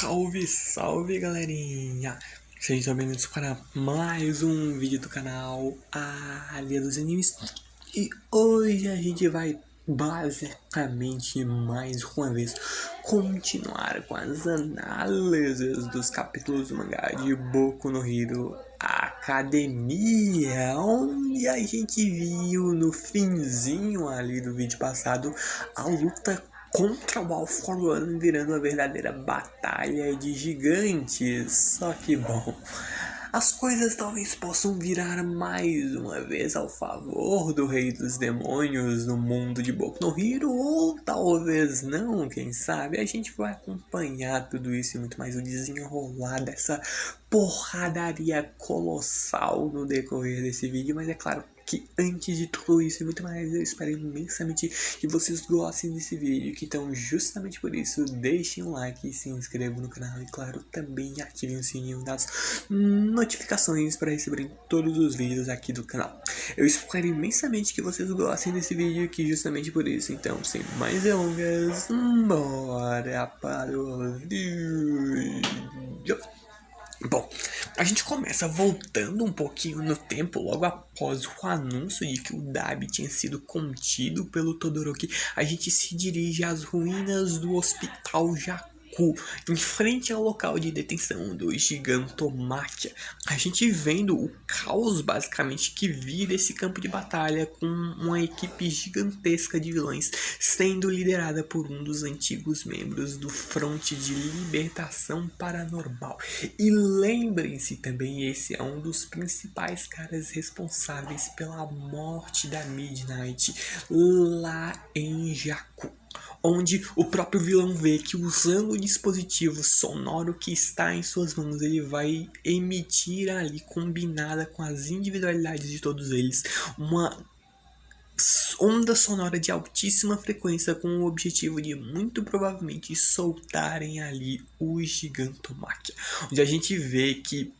Salve, salve galerinha! Sejam bem-vindos para mais um vídeo do canal Área dos Animes. E hoje a gente vai basicamente mais uma vez continuar com as análises dos capítulos do mangá de Boku no Hero Academia, onde a gente viu no finzinho ali do vídeo passado a luta contra o All For One virando uma verdadeira batalha de gigantes. Só que bom, as coisas talvez possam virar mais uma vez ao favor do Rei dos Demônios no mundo de Boku no Hero, ou talvez não, quem sabe. A gente vai acompanhar tudo isso e muito mais, o desenrolar dessa porradaria colossal no decorrer desse vídeo. Mas é claro que antes de tudo isso e muito mais, eu espero imensamente que vocês gostem desse vídeo, que então justamente por isso deixem um like, se inscrevam no canal e claro, também ativem o sininho das notificações para receberem todos os vídeos aqui do canal. Eu espero imensamente que vocês gostem desse vídeo, que justamente por isso, então sem mais delongas, bora para o vídeo. Bom, a gente começa voltando um pouquinho no tempo, logo após o anúncio de que o Dabi tinha sido contido pelo Todoroki. A gente se dirige às ruínas do Hospital Jaku, em frente ao local de detenção do Gigantomachia. A gente vendo o caos basicamente que vira esse campo de batalha, com uma equipe gigantesca de vilões sendo liderada por um dos antigos membros do Fronte de Libertação Paranormal. E lembrem-se também, esse é um dos principais caras responsáveis pela morte da Midnight lá em Jaku, onde o próprio vilão vê que usando o dispositivo sonoro que está em suas mãos, ele vai emitir ali, combinada com as individualidades de todos eles, uma onda sonora de altíssima frequência, com o objetivo de muito provavelmente soltarem ali o Gigantomachia, onde a gente vê que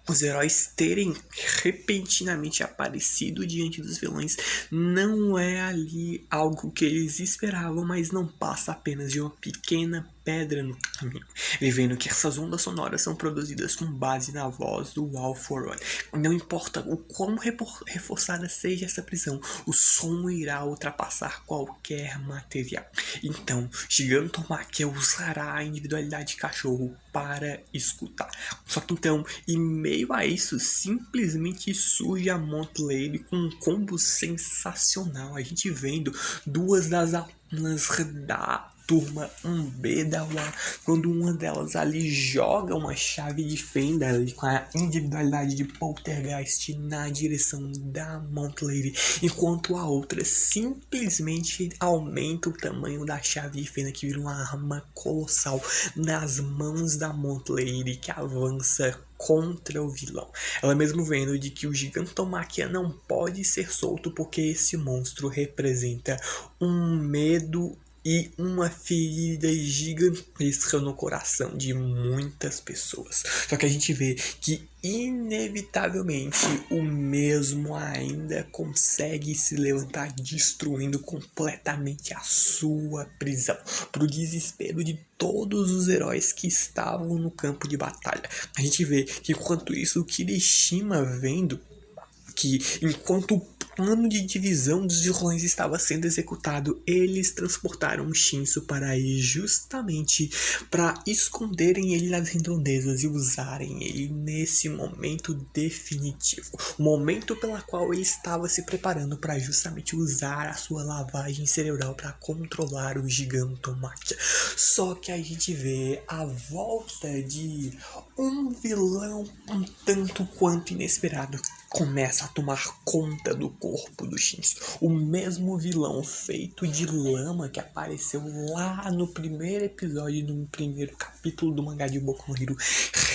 os heróis terem repentinamente aparecido diante dos vilões não é ali algo que eles esperavam, mas não passa apenas de uma pequena pedra no caminho. Ele vendo que essas ondas sonoras são produzidas com base na voz do All For One. Não importa o quão reforçada seja essa prisão, o som irá ultrapassar qualquer material. Então, Gigantomachia usará a individualidade de cachorro para escutar. Só que então, em meio a isso, simplesmente surge a Mont Lady com um combo sensacional. A gente vendo duas das alunas da turma 1B da UA, quando uma delas ali joga uma chave de fenda ali com a individualidade de Poltergeist na direção da Mont Lady, enquanto a outra simplesmente aumenta o tamanho da chave de fenda, que vira uma arma colossal nas mãos da Mont Lady, que avança contra o vilão. Ela mesmo vendo de que o Gigantomachia não pode ser solto, porque esse monstro representa um medo e uma ferida gigantesca no coração de muitas pessoas. Só que a gente vê que inevitavelmente o mesmo ainda consegue se levantar, destruindo completamente a sua prisão, pro desespero de todos os heróis que estavam no campo de batalha. A gente vê que enquanto isso, o Kirishima vendo que enquanto o plano de divisão dos vilões estava sendo executado, eles transportaram o Shinso para aí justamente para esconderem ele nas redondezas e usarem ele nesse momento definitivo, o momento pela qual ele estava se preparando para justamente usar a sua lavagem cerebral para controlar o Gigantomachia. Só que a gente vê a volta de um vilão um tanto quanto inesperado começa a tomar conta do corpo do Shinso. O mesmo vilão feito de lama que apareceu lá no primeiro episódio, no primeiro capítulo do mangá de Boku no Hero,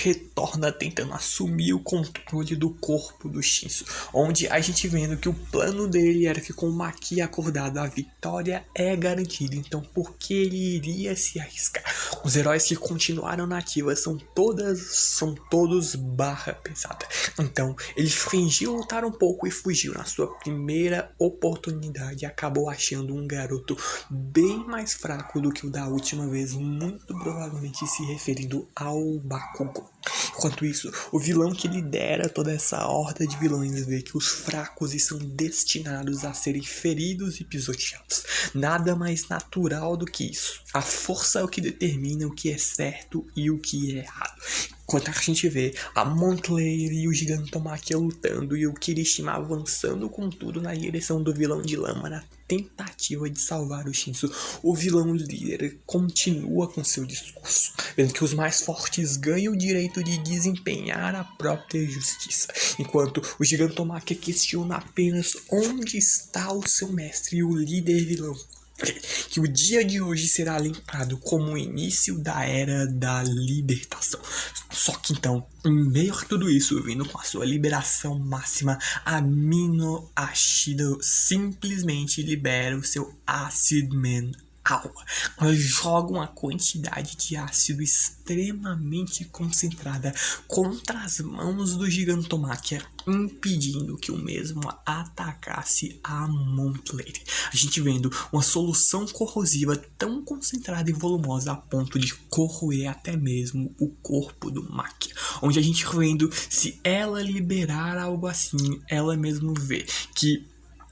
retorna tentando assumir o controle do corpo do Shinso, onde a gente vendo que o plano dele era que com o Maki acordado a vitória é garantida. Então por que ele iria se arriscar? Os heróis que continuaram na ativa são todas são todos barra pesada. Então, ele fingiu lutar um pouco e fugiu na sua primeira oportunidade e acabou achando um garoto bem mais fraco do que o da última vez, muito provavelmente se referindo ao Bakugou. Enquanto isso, o vilão que lidera toda essa horda de vilões vê que os fracos estão destinados a serem feridos e pisoteados. Nada mais natural do que isso. A força é o que determina o que é certo e o que é errado. Enquanto a gente vê a Montclair e o Gigantomachia lutando e o Kirishima avançando com tudo na direção do vilão de lama na tentativa de salvar o Shinso, o vilão líder continua com seu discurso, vendo que os mais fortes ganham o direito de desempenhar a própria justiça, enquanto o Gigantomachia questiona apenas onde está o seu mestre e o líder vilão. Que o dia de hoje será lembrado como o início da Era da Libertação. Só que então, em meio a tudo isso, vindo com a sua liberação máxima, Amino Ashido simplesmente libera o seu Acid Man Aura. Ela joga uma quantidade de ácido extremamente concentrada contra as mãos do Gigantomachia, impedindo que o mesmo atacasse a Montclair. A gente vendo uma solução corrosiva tão concentrada e volumosa a ponto de corroer até mesmo o corpo do Machia. Onde a gente vendo, se ela liberar algo assim, ela mesmo vê que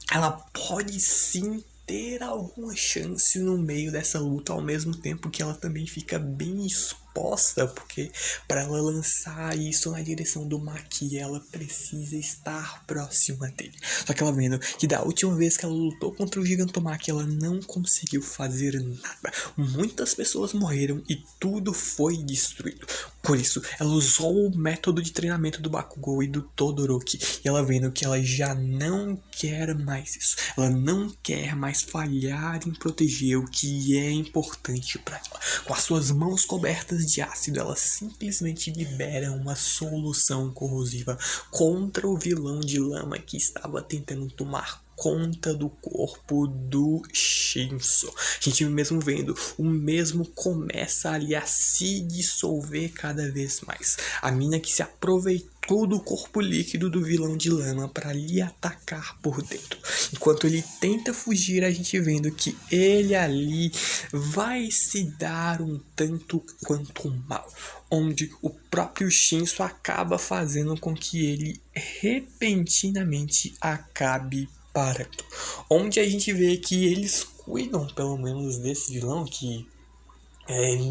ela pode sim ter alguma chance no meio dessa luta, ao mesmo tempo que ela também fica bem exposta, porque para ela lançar isso na direção do Maki, ela precisa estar próxima dele. Só que ela vendo que da última vez que ela lutou contra o Gigantomachia, ela não conseguiu fazer nada. Muitas pessoas morreram e tudo foi destruído. Por isso, ela usou o método de treinamento do Bakugou e do Todoroki, e ela vendo que ela já não quer mais isso. Ela não quer mais falhar em proteger o que é importante para ela. Com as suas mãos cobertas de ácido, ela simplesmente libera uma solução corrosiva contra o vilão de lama que estava tentando tomar conta do corpo do Shinso. A gente mesmo vendo, o mesmo começa ali a se dissolver cada vez mais. A mina que se aproveitou do corpo líquido do vilão de lama para lhe atacar por dentro. Enquanto ele tenta fugir, a gente vendo que ele ali vai se dar um tanto quanto mal, onde o próprio Shinso acaba fazendo com que ele repentinamente acabe parando. Onde a gente vê que eles cuidam pelo menos desse vilão que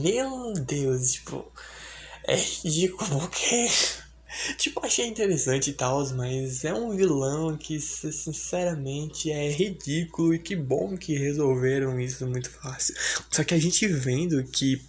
meu Deus, tipo, é ridículo, porque tipo, achei interessante e tal, mas é um vilão que sinceramente é ridículo, e que bom que resolveram isso muito fácil. Só que a gente vendo que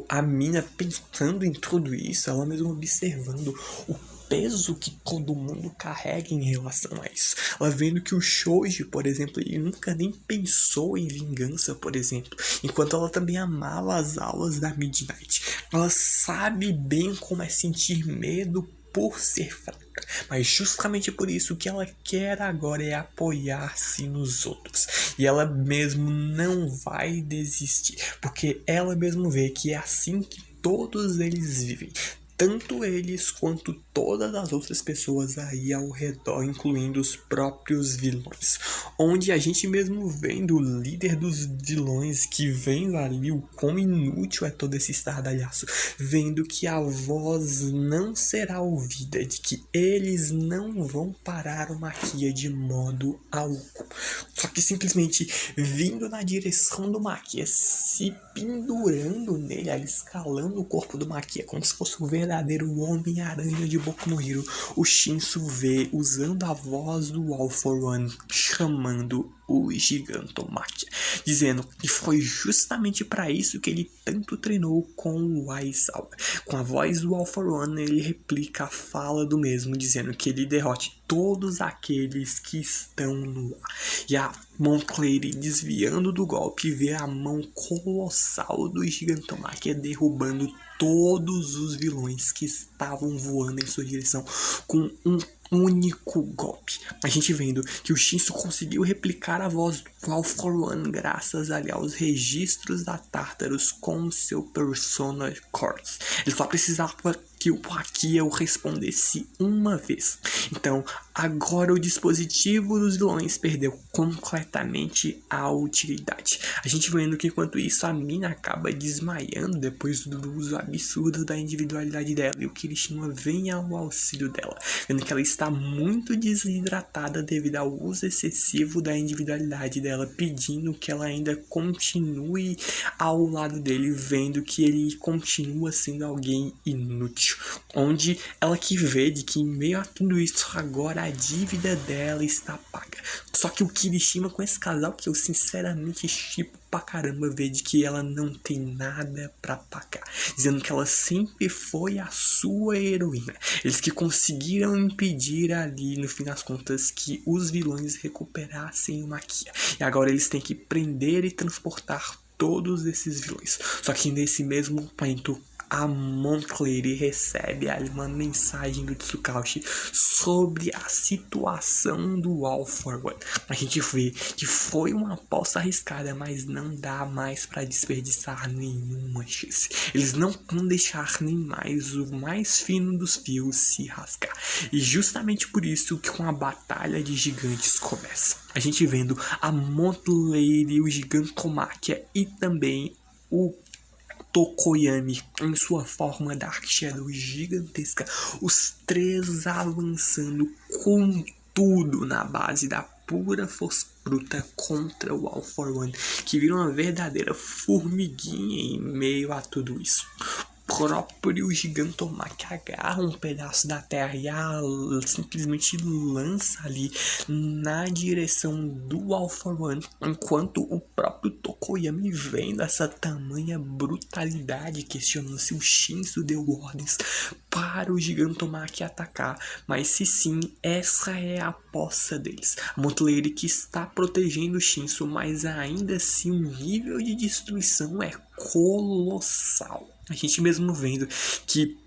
a mina pensando em tudo isso, ela mesmo observando o peso que todo mundo carrega em relação a isso. Ela vendo que o Shoji, por exemplo, ele nunca nem pensou em vingança, por exemplo, enquanto ela também amava as aulas da Midnight. Ela sabe bem como é sentir medo por ser fraca, mas justamente por isso que ela quer agora é apoiar-se nos outros, e ela mesmo não vai desistir, porque ela mesmo vê que é assim que todos eles vivem, tanto eles quanto todas as outras pessoas aí ao redor, incluindo os próprios vilões. Onde a gente mesmo vendo o líder dos vilões, que vendo ali o quão inútil é todo esse estardalhaço, vendo que a voz não será ouvida, de que eles não vão parar o Machia de modo algum. Só que simplesmente vindo na direção do Machia, se pendurando nele, ali, escalando o corpo do Machia, como se fosse o verdadeiro Homem-Aranha de Boku no Hero, o Shinso vê, usando a voz do All for One, chamando o Gigantomachia, dizendo que foi justamente para isso que ele tanto treinou com o Aizawa. Com a voz do All for One, ele replica a fala do mesmo, dizendo que ele derrote todos aqueles que estão no ar. E a Montclair, desviando do golpe, vê a mão colossal do Gigantomachia derrubando todos os vilões que estavam voando em sua direção com um único golpe. A gente vendo que o Shinsu conseguiu replicar a voz do All For One graças ali aos registros da Tartarus com seu Persona Cords. Ele só precisava que o Pakia o respondesse uma vez. Então, agora o dispositivo dos vilões perdeu completamente a utilidade. A gente vendo que enquanto isso a Mina acaba desmaiando depois do uso absurdo da individualidade dela e o Kirishima vem ao auxílio dela, vendo que ela está muito desidratada devido ao uso excessivo da individualidade dela, pedindo que ela ainda continue ao lado dele, vendo que ele continua sendo alguém inútil. Onde ela que vê de que em meio a tudo isso agora a dívida dela está paga. Só que o Kirishima com esse casal que eu sinceramente shippo pra caramba, vê de que ela não tem nada pra pagar, dizendo que ela sempre foi a sua heroína. Eles que conseguiram impedir ali no fim das contas que os vilões recuperassem o Maquia, e agora eles têm que prender e transportar todos esses vilões. Só que nesse mesmo momento a Moncler recebe ali uma mensagem do Tsukaushi sobre a situação do All For One. A gente vê que foi uma aposta arriscada, mas não dá mais para desperdiçar nenhuma chance. Eles não vão deixar nem mais o mais fino dos fios se rasgar. E justamente por isso que uma batalha de gigantes começa. A gente vendo a Moncler, o Gigantomachia e também o Tokoyami em sua forma Dark Shadow gigantesca, os três avançando com tudo na base da pura força bruta contra o All For One, que vira uma verdadeira formiguinha em meio a tudo isso. O próprio Gigantomachia agarra um pedaço da terra e simplesmente lança ali na direção do All For One, enquanto o próprio Tokoyami, vendo essa tamanha brutalidade, questionando se o Shinsu deu ordens para o Gigantomachia atacar, mas se sim, essa é a aposta deles. A Monteleire que está protegendo o Shinsu, mas ainda assim o nível de destruição é colossal. A gente mesmo vendo que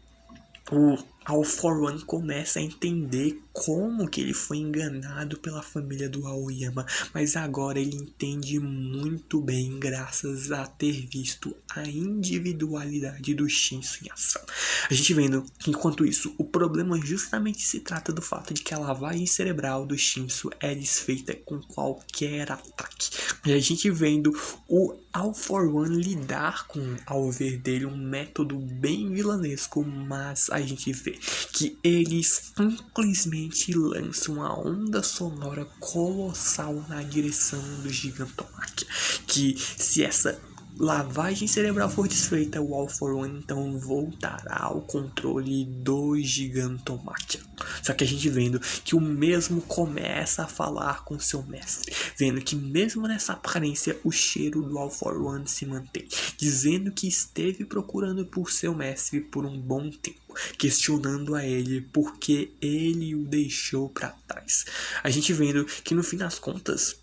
o All For One começa a entender como que ele foi enganado pela família do Aoyama, mas agora ele entende muito bem graças a ter visto a individualidade do Shinsu em ação. A gente vendo que enquanto isso, o problema justamente se trata do fato de que a lavagem cerebral do Shinsu é desfeita com qualquer ataque. E a gente vendo o All For One lidar com, ao ver dele, um método bem vilanesco, mas a gente vê que eles simplesmente lançam uma onda sonora colossal na direção do Gigantomachia, que se essa lavagem cerebral for desfeita, o All For One então voltará ao controle do Gigantomachia. Só que a gente vendo que o mesmo começa a falar com seu mestre, vendo que mesmo nessa aparência o cheiro do All For One se mantém, dizendo que esteve procurando por seu mestre por um bom tempo, questionando a ele porque ele o deixou para trás. A gente vendo que no fim das contas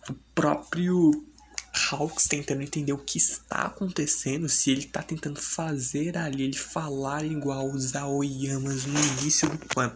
o próprio Hawks tentando entender o que está acontecendo, se ele está tentando fazer ali ele falar igual os Aoyamas no início do plano,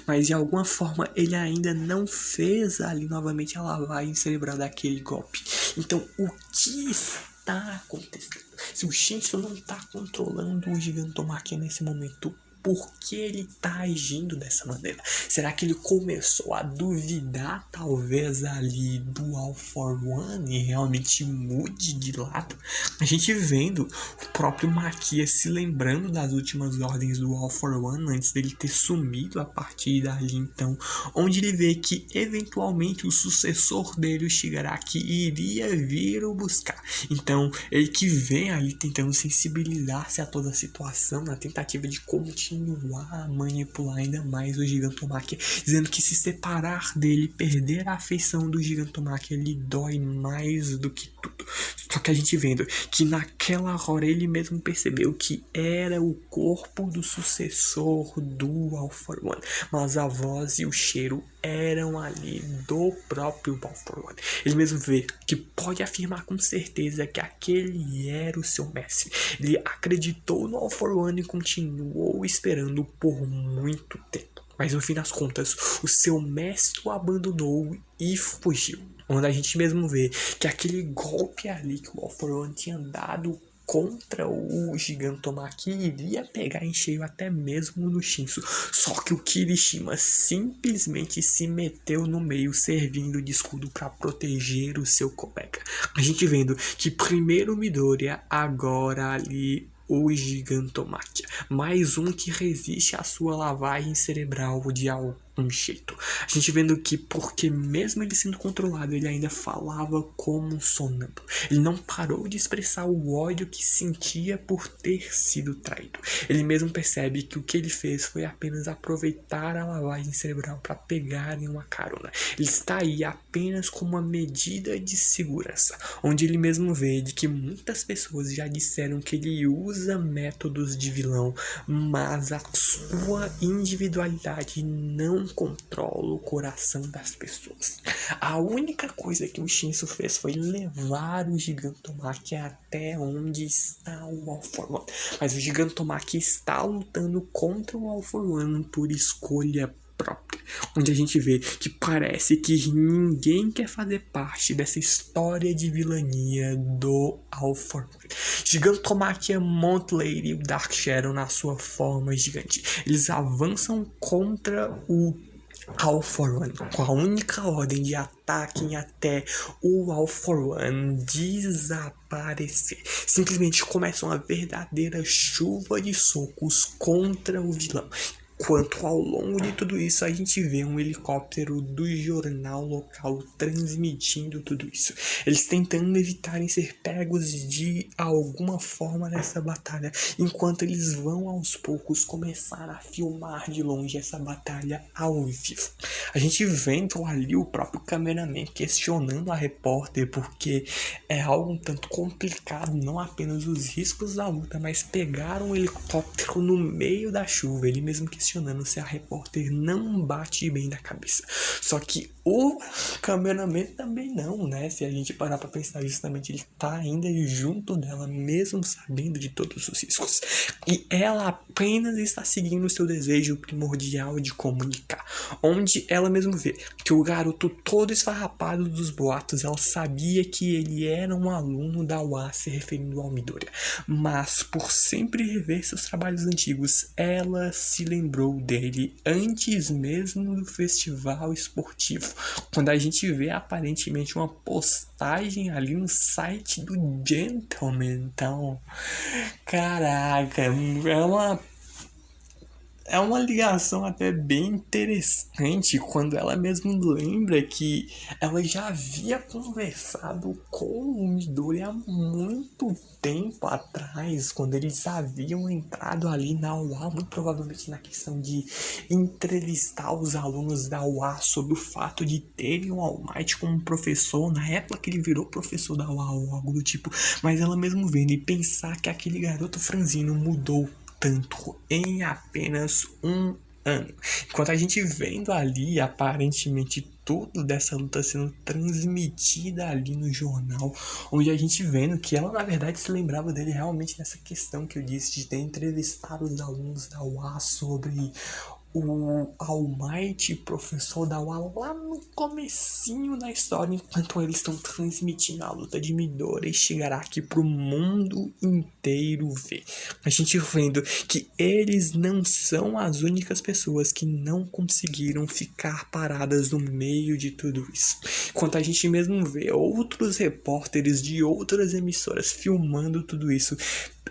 mas de alguma forma ele ainda não fez ali novamente a lavagem cerebral daquele golpe. Então o que está acontecendo? Se o Shinsu não está controlando o Gigantomachia nesse momento, por que ele está agindo dessa maneira? Será que ele começou a duvidar talvez ali do All For One e realmente mude de lado? A gente vendo o próprio Maquia se lembrando das últimas ordens do All For One antes dele ter sumido a partir dali, então, onde ele vê que eventualmente o sucessor dele, o Shigaraki, iria vir o buscar. Então ele que vem ali tentando sensibilizar-se a toda a situação na tentativa de continuar a manipular ainda mais o Gigantomachia, dizendo que se separar dele, perder a afeição do Gigantomachia lhe dói mais do que tudo. Só que a gente vendo que naquela hora ele mesmo percebeu que era o corpo do sucessor do All For One, mas a voz e o cheiro eram ali do próprio All For One. Ele mesmo vê que pode afirmar com certeza que aquele era o seu mestre. Ele acreditou no All For One e continuou esperando por muito tempo. Mas no fim das contas, o seu mestre o abandonou e fugiu. Onde a gente mesmo vê que aquele golpe ali que o All For One tinha dado contra o Gigantomachia iria pegar em cheio até mesmo no Shinsu. Só que o Kirishima simplesmente se meteu no meio, servindo de escudo para proteger o seu colega. A gente vendo que primeiro Midoriya, agora ali o Gigantomachia. Mais um que resiste à sua lavagem cerebral de algum jeito. A gente vendo que, porque mesmo ele sendo controlado, ele ainda falava como um sonâmbulo. Ele não parou de expressar o ódio que sentia por ter sido traído. Ele mesmo percebe que o que ele fez foi apenas aproveitar a lavagem cerebral para pegar em uma carona. Ele está aí apenas como uma medida de segurança, onde ele mesmo vê de que muitas pessoas já disseram que ele usa métodos de vilão, mas a sua individualidade não controla o coração das pessoas. A única coisa que o Shinsu fez foi levar o Gigantomachia até onde está o All For One. Mas o Gigantomachia está lutando contra o All For One por escolha própria, onde a gente vê que parece que ninguém quer fazer parte dessa história de vilania do All For One. Gigantomachia, Mount Lady e o Dark Shadow na sua forma gigante. Eles avançam contra o All For One com a única ordem de ataquem até o All For One desaparecer. Simplesmente começa uma verdadeira chuva de socos contra o vilão. Enquanto ao longo de tudo isso a gente vê um helicóptero do jornal local transmitindo tudo isso. Eles tentando evitarem ser pegos de alguma forma nessa batalha, enquanto eles vão aos poucos começar a filmar de longe essa batalha ao vivo. A gente vendo ali o próprio cameraman questionando a repórter, porque é algo um tanto complicado, não apenas os riscos da luta, mas pegar um helicóptero no meio da chuva. Ele mesmo questionando se a repórter não bate bem da cabeça. Só que o cameraman também não, né? Se a gente parar pra pensar, justamente ele tá ainda junto dela, mesmo sabendo de todos os riscos. E ela apenas está seguindo o seu desejo primordial de comunicar. Onde ela mesmo vê que o garoto todo esfarrapado dos boatos, ela sabia que ele era um aluno da UA, se referindo ao Midoriya. Mas por sempre rever seus trabalhos antigos, ela se lembrou dele antes mesmo do festival esportivo, quando a gente vê aparentemente uma postagem ali no site do Gentleman. Então, caraca, é uma ligação até bem interessante, quando ela mesmo lembra que ela já havia conversado com o Midori há muito tempo atrás, quando eles haviam entrado ali na UA, muito provavelmente na questão de entrevistar os alunos da UA sobre o fato de terem o All Might como professor, na época que ele virou professor da UA ou algo do tipo. Mas ela mesmo vendo e pensar que aquele garoto franzino mudou tanto em apenas um ano. Enquanto a gente vendo ali aparentemente tudo dessa luta sendo transmitida ali no jornal, onde a gente vendo que ela na verdade se lembrava dele realmente nessa questão que eu disse de ter entrevistado os alunos da UA sobre o All Might, professor da UA, lá no comecinho da história, enquanto eles estão transmitindo a luta de Midoriya e Shigaraki pro mundo inteiro ver. A gente vendo que eles não são as únicas pessoas que não conseguiram ficar paradas no meio de tudo isso. Enquanto a gente mesmo vê outros repórteres de outras emissoras filmando tudo isso,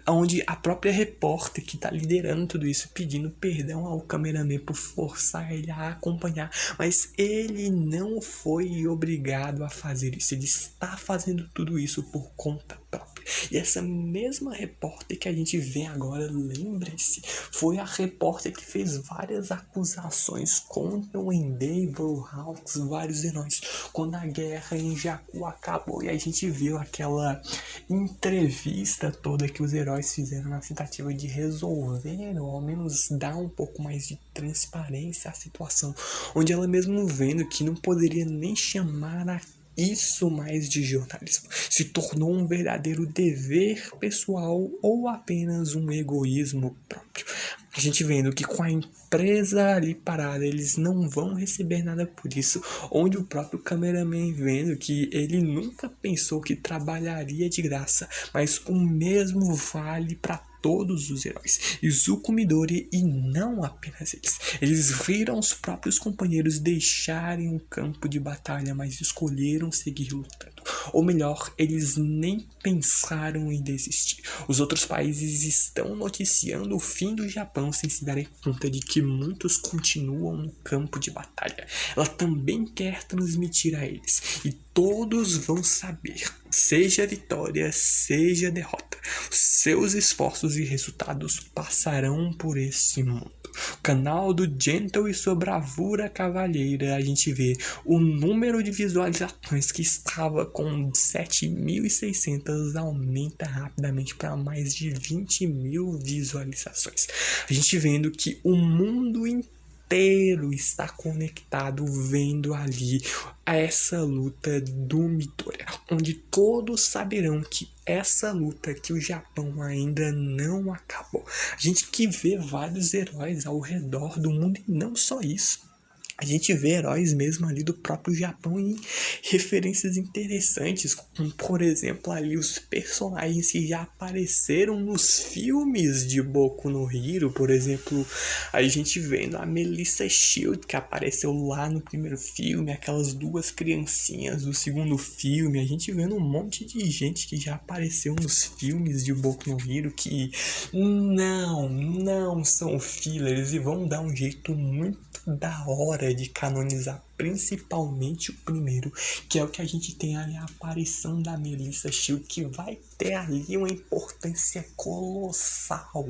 onde a própria repórter que tá liderando tudo isso pedindo perdão ao cameraman por forçar ele a acompanhar, mas ele não foi obrigado a fazer isso, ele está fazendo tudo isso por conta própria. E essa mesma repórter que a gente vê agora, lembre-se, foi a repórter que fez várias acusações contra o Endeavor, Hawks, vários heróis, quando a guerra em Jakku acabou e a gente viu aquela entrevista toda que os heróis fizeram na tentativa de resolver, ou ao menos dar um pouco mais de transparência à situação, onde ela mesmo vendo que não poderia nem chamar isso mais de jornalismo, se tornou um verdadeiro dever pessoal ou apenas um egoísmo próprio. A gente vendo que com a empresa ali parada, eles não vão receber nada por isso. Onde o próprio cameraman vendo que ele nunca pensou que trabalharia de graça, mas o mesmo vale para todos os heróis. Izuku Midori e não apenas eles. Eles viram os próprios companheiros deixarem o campo de batalha, mas escolheram seguir lutando. Ou melhor, eles nem pensaram em desistir. Os outros países estão noticiando o fim do Japão sem se darem conta de que muitos continuam no campo de batalha. Ela também quer transmitir a eles, e todos vão saber, seja vitória, seja derrota, seus esforços e resultados passarão por esse mundo. O canal do Gentle e sua bravura cavalheira, a gente vê o número de visualizações que estava com 7.600 aumenta rapidamente para mais de 20.000 visualizações. A gente vendo que o mundo inteiro está conectado vendo ali essa luta do Midoriya, onde todos saberão que essa luta que o Japão ainda não acabou. A gente que vê vários heróis ao redor do mundo e não só isso. A gente vê heróis mesmo ali do próprio Japão em referências interessantes, como por exemplo ali os personagens que já apareceram nos filmes de Boku no Hero. Por exemplo, a gente vendo a Melissa Shield, que apareceu lá no primeiro filme, aquelas duas criancinhas do segundo filme, a gente vendo um monte de gente que já apareceu nos filmes de Boku no Hero que não são fillers e vão dar um jeito muito da hora de canonizar principalmente o primeiro, que é o que a gente tem ali, a aparição da Melissa Shield, que vai ter ali uma importância colossal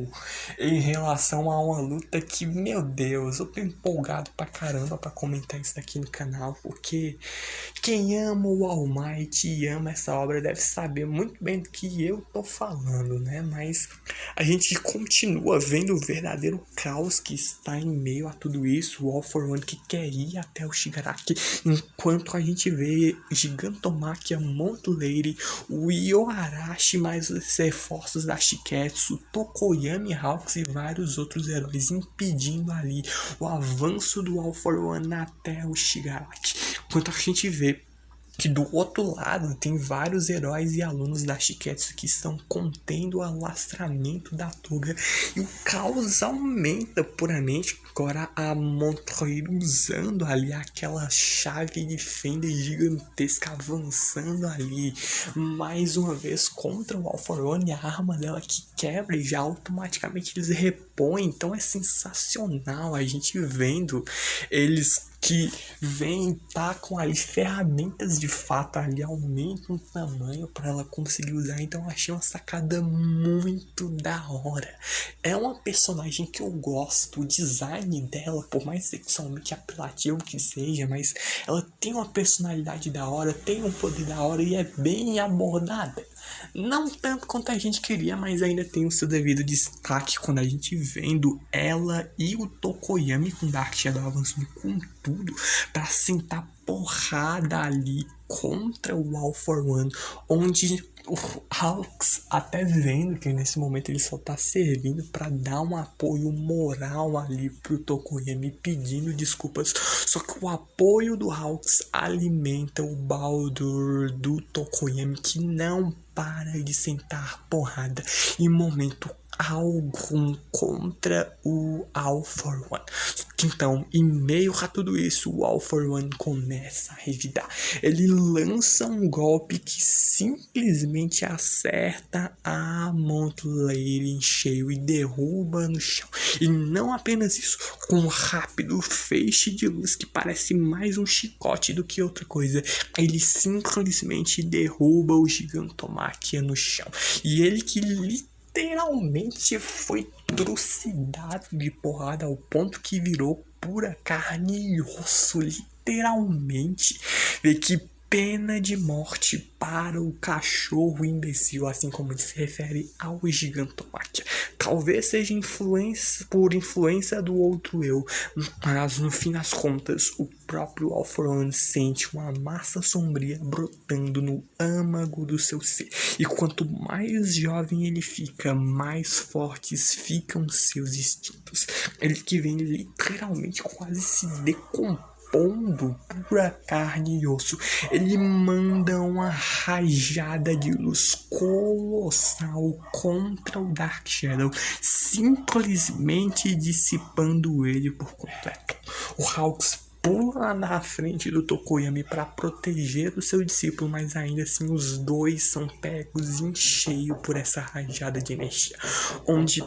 em relação a uma luta que, meu Deus, eu tô empolgado pra caramba pra comentar isso aqui no canal, porque quem ama o All Might e ama essa obra deve saber muito bem do que eu tô falando, né? Mas a gente continua vendo o verdadeiro caos que está em meio a tudo isso, o All For One que quer ir até o Shigaraki, enquanto a gente vê Gigantomachia, Mont Lady, o Yoarashi, mais os reforços da Shiketsu, Tokoyami Hawks e vários outros heróis impedindo ali o avanço do All For One até o Shigaraki. Enquanto a gente vê que do outro lado tem vários heróis e alunos da Shiketsu que estão contendo o alastramento da Toga, e o caos aumenta puramente. Agora a Montoya usando ali aquela chave de fenda gigantesca, avançando ali mais uma vez contra o All For One, e a arma dela que quebra e já automaticamente eles repõem. Então é sensacional a gente vendo eles que vem tá com ali ferramentas de fato ali, aumentam o tamanho para ela conseguir usar. Então eu achei uma sacada muito da hora. É uma personagem que eu gosto, o design dela, por mais sexualmente apelativo que seja, mas ela tem uma personalidade da hora, tem um poder da hora e é bem abordada. Não tanto quanto a gente queria, mas ainda tem o seu devido destaque quando a gente vendo ela e o Tokoyami com Dark Shadow avançando com tudo pra sentar porrada ali contra o All For One, onde o Hawks até vendo que nesse momento ele só tá servindo para dar um apoio moral ali pro Tokoyami, pedindo desculpas, só que o apoio do Hawks alimenta o Baldur do Tokoyami, que não para de sentar porrada em momento algum contra o All For One. Então, em meio a tudo isso, o All For One começa a revidar. Ele lança um golpe que simplesmente acerta a Mont Lady em cheio e derruba no chão. E não apenas isso, com um rápido feixe de luz que parece mais um chicote do que outra coisa, ele simplesmente derruba o Gigantomachia no chão. E ele que literalmente foi trucidado de porrada ao ponto que virou pura carne e osso, literalmente. Vê que pena de morte para o cachorro imbecil, assim como ele se refere ao Gigantomachia. Talvez seja por influência do outro eu, mas no fim das contas, o próprio All For One sente uma massa sombria brotando no âmago do seu ser. E quanto mais jovem ele fica, mais fortes ficam seus instintos. Ele que vem literalmente quase se decompondo, pura carne e osso. Ele manda uma rajada de luz colossal contra o Dark Shadow, simplesmente dissipando ele por completo. O Hawks pula na frente do Tokoyami para proteger o seu discípulo, mas ainda assim os dois são pegos em cheio por essa rajada de energia, onde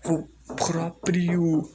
o próprio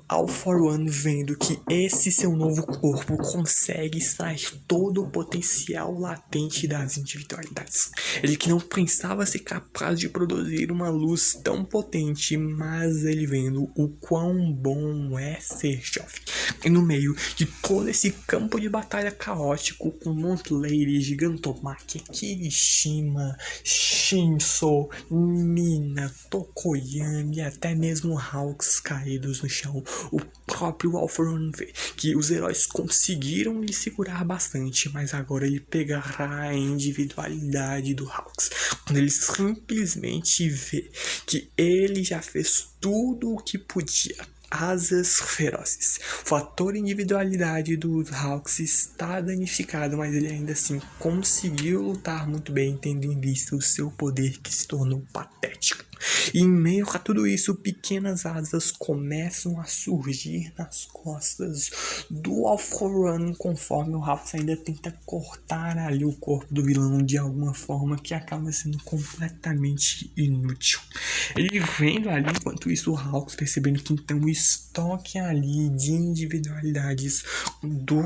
All For One, vendo que esse seu novo corpo consegue extrair todo o potencial latente das individualidades. Ele que não pensava ser capaz de produzir uma luz tão potente, mas ele vendo o quão bom é ser jovem. E no meio de todo esse campo de batalha caótico, com Montlady, Gigantomachia, Kirishima, Shinso, Mina, Tokoyami, até mesmo Hawks caídos no chão, o próprio All For One vê que os heróis conseguiram lhe segurar bastante, mas agora ele pegará a individualidade do Hawks, quando ele simplesmente vê que ele já fez tudo o que podia. Asas ferozes. O fator individualidade do Hawks está danificado, mas ele ainda assim conseguiu lutar muito bem, tendo em vista o seu poder que se tornou patético. E em meio a tudo isso, pequenas asas começam a surgir nas costas do All For One, conforme o Hawks ainda tenta cortar ali o corpo do vilão de alguma forma que acaba sendo completamente inútil. Ele vendo ali, enquanto isso, o Hawks percebendo que então o estoque ali de individualidades do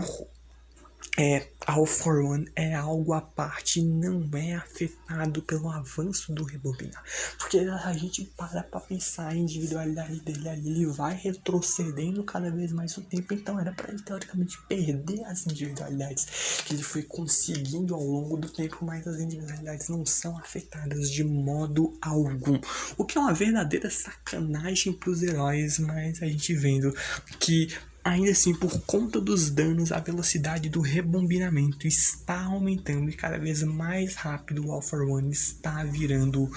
All For One é algo à parte e não é afetado pelo avanço do Rebobinar. Porque a gente para pra pensar a individualidade dele ali, ele vai retrocedendo cada vez mais o tempo, então era para ele teoricamente perder as individualidades que ele foi conseguindo ao longo do tempo, mas as individualidades não são afetadas de modo algum. O que é uma verdadeira sacanagem pros heróis, mas a gente vendo que ainda assim, por conta dos danos, a velocidade do rebobinamento está aumentando e cada vez mais rápido o All For One está virando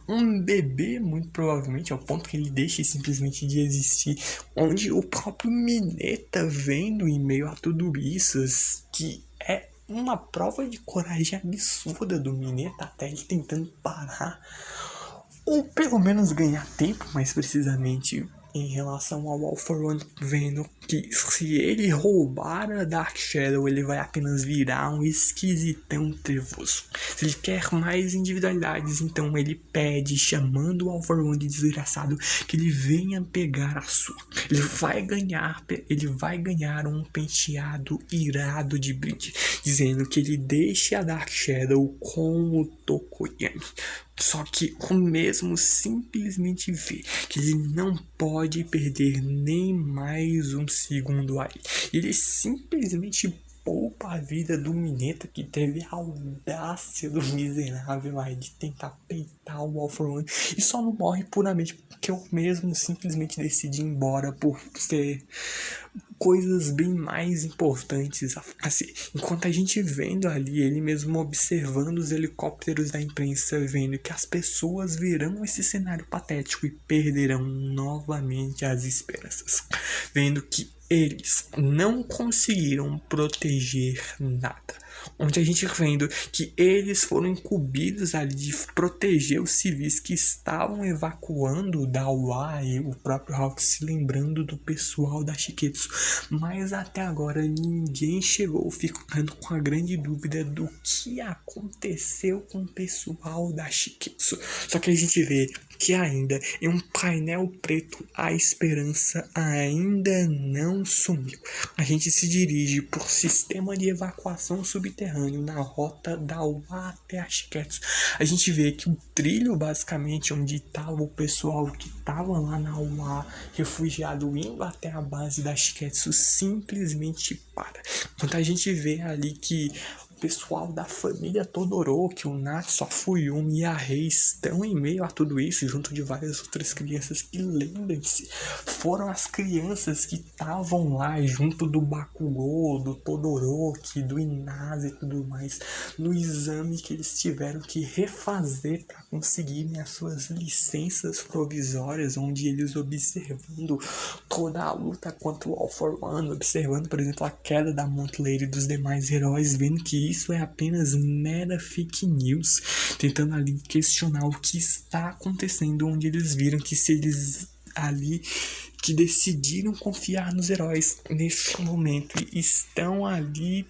um bebê, muito provavelmente, ao ponto que ele deixe simplesmente de existir, onde o próprio Mineta, vendo em meio a tudo isso, que é uma prova de coragem absurda do Mineta, até ele tentando parar, ou pelo menos ganhar tempo, mais precisamente, em relação ao All For One, vendo que se ele roubar a Dark Shadow, ele vai apenas virar um esquisitão trevoso. Se ele quer mais individualidades, então ele pede, chamando o All For One de desgraçado, que ele venha pegar a sua. Ele vai ganhar um penteado irado de brinde, dizendo que ele deixe a Dark Shadow com o Tokoyami. Só que o mesmo simplesmente vê que ele não pode perder nem mais um segundo aí. Ele simplesmente poupa a vida do Mineta, que teve a audácia do miserável aí de tentar peitar o All For One, e só não morre puramente porque eu mesmo simplesmente decidi ir embora por ser coisas bem mais importantes assim. Enquanto a gente vendo ali, ele mesmo observando os helicópteros da imprensa, vendo que as pessoas verão esse cenário patético e perderão novamente as esperanças, vendo que eles não conseguiram proteger nada. Onde a gente vendo que eles foram incumbidos ali de proteger os civis que estavam evacuando da UA, e o próprio Hawks se lembrando do pessoal da Shiketsu. Mas até agora ninguém chegou, ficando com a grande dúvida do que aconteceu com o pessoal da Shiketsu. Só que a gente vê que ainda em um painel preto a esperança ainda não sumiu. A gente se dirige por sistema de evacuação subterrâneo na rota da UA até a Shiketsu. A gente vê que o trilho, basicamente, onde estava o pessoal que estava lá na UA refugiado indo até a base da Shiketsu, simplesmente para. Enquanto a gente vê ali que pessoal da família Todoroki, o Natsu, a Fuyumi e a Rei estão em meio a tudo isso, junto de várias outras crianças que, lembrem-se, foram as crianças que estavam lá junto do Bakugou, do Todoroki, do Inazuma e tudo mais, no exame que eles tiveram que refazer para conseguirem as suas licenças provisórias, onde eles observando toda a luta contra o All For One, observando, por exemplo, a queda da Montlade e dos demais heróis, vendo que isso é apenas mera fake news, tentando ali questionar o que está acontecendo, onde eles viram que se eles ali que decidiram confiar nos heróis nesse momento estão ali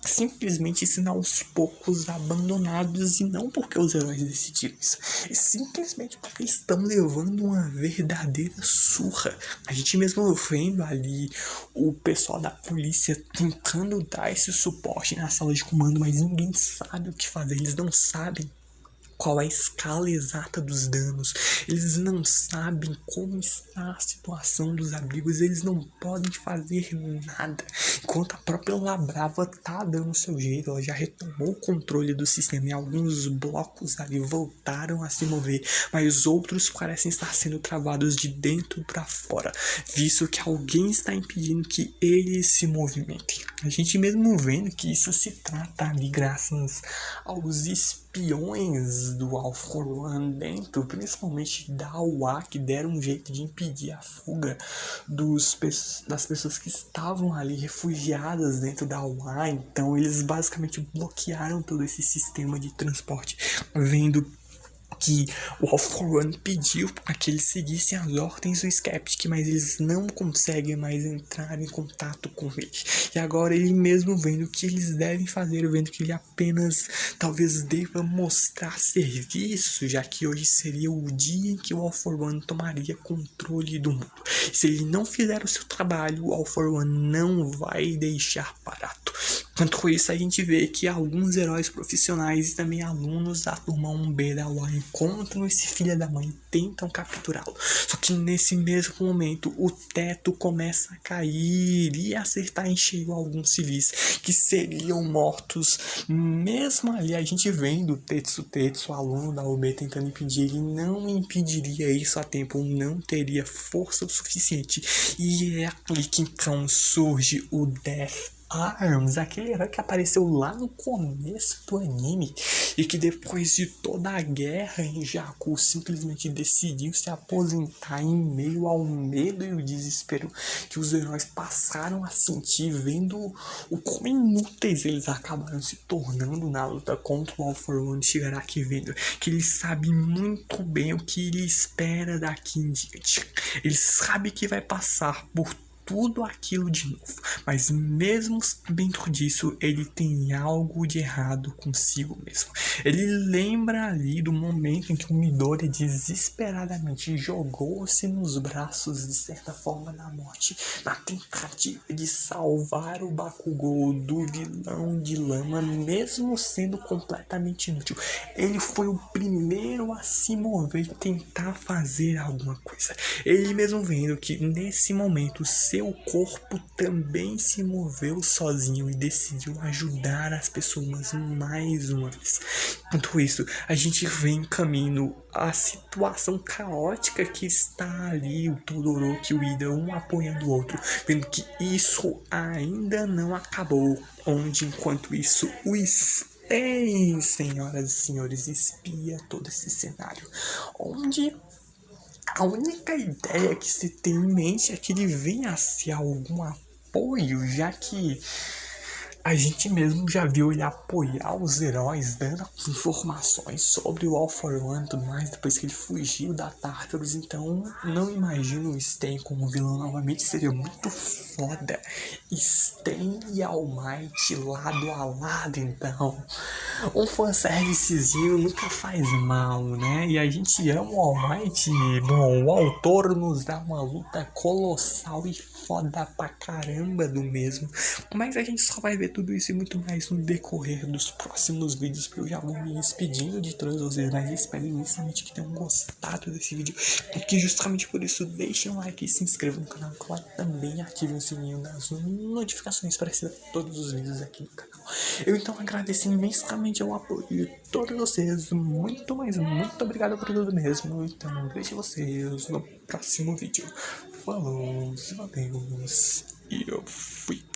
simplesmente sendo aos poucos abandonados, e não porque os heróis decidiram isso, é simplesmente porque eles estão levando uma verdadeira surra. A gente mesmo vendo ali o pessoal da polícia tentando dar esse suporte na sala de comando, mas ninguém sabe o que fazer, eles não sabem qual é a escala exata dos danos, eles não sabem como está a situação dos abrigos, eles não podem fazer nada, enquanto a própria Labrava tá dando o seu jeito, ela já retomou o controle do sistema e alguns blocos ali voltaram a se mover, mas outros parecem estar sendo travados de dentro para fora, visto que alguém está impedindo que eles se movimentem. A gente mesmo vendo que isso se trata ali graças aos espiões do All For One dentro, principalmente da AWA, que deram um jeito de impedir a fuga das pessoas que estavam ali refugiadas dentro da AWA. Então eles basicamente bloquearam todo esse sistema de transporte, vendo que o All For One pediu para que eles seguissem as ordens do Skeptic, mas eles não conseguem mais entrar em contato com ele. E agora ele mesmo vendo o que eles devem fazer, vendo que ele apenas talvez deva mostrar serviço, já que hoje seria o dia em que o All For One tomaria controle do mundo. Se ele não fizer o seu trabalho, o All For One não vai deixar barato. Enquanto isso, a gente vê que alguns heróis profissionais e também alunos da turma 1B da UA encontram esse filho da mãe e tentam capturá-lo. Só que nesse mesmo momento, o teto começa a cair e acertar em cheio alguns civis que seriam mortos. Mesmo ali, a gente vendo o Tetsu, aluno da UB, tentando impedir, ele não impediria isso a tempo, não teria força o suficiente. E é ali que então surge o Death Arms, aquele herói que apareceu lá no começo do anime e que depois de toda a guerra em Jakku simplesmente decidiu se aposentar em meio ao medo e o desespero que os heróis passaram a sentir, vendo o quão inúteis eles acabaram se tornando na luta contra o All For One. Chegará aqui vendo que ele sabe muito bem o que ele espera daqui em diante, ele sabe que vai passar por tudo aquilo de novo, mas mesmo dentro disso ele tem algo de errado consigo mesmo. Ele lembra ali do momento em que o Midori desesperadamente jogou-se nos braços de certa forma da morte, na tentativa de salvar o Bakugou do vilão de lama, mesmo sendo completamente inútil. Ele foi o primeiro a se mover e tentar fazer alguma coisa. Ele mesmo vendo que nesse momento seu corpo também se moveu sozinho e decidiu ajudar as pessoas mais uma vez. Enquanto isso, a gente vem caminhando a situação caótica que está ali, o Todoroki e o Ida, um apoiando o outro, vendo que isso ainda não acabou, onde enquanto isso o Sten, senhoras e senhores, espia todo esse cenário, onde a única ideia que se tem em mente é que ele venha a ser algum apoio, já que a gente mesmo já viu ele apoiar os heróis, dando informações sobre o All For One e tudo mais, depois que ele fugiu da Tartarus. Então não imagino o Sten como vilão novamente, seria muito foda. Sten e All Might lado a lado, então um fanservicezinho nunca faz mal, né? E a gente ama o All Might. Bom, o autor nos dá uma luta colossal e foda pra caramba do mesmo, mas a gente só vai ver tudo isso e muito mais no decorrer dos próximos vídeos, porque eu já vou me despedindo de todos vocês, mas espero imensamente que tenham gostado desse vídeo, porque justamente por isso deixem um like e se inscrevam no canal, claro, também ativem o sininho das notificações para receber todos os vídeos aqui no canal. Eu então agradeço imensamente o apoio de todos vocês, muito, mas muito obrigado por tudo mesmo, então vejo vocês no próximo vídeo. Falou, valeu, e eu fui.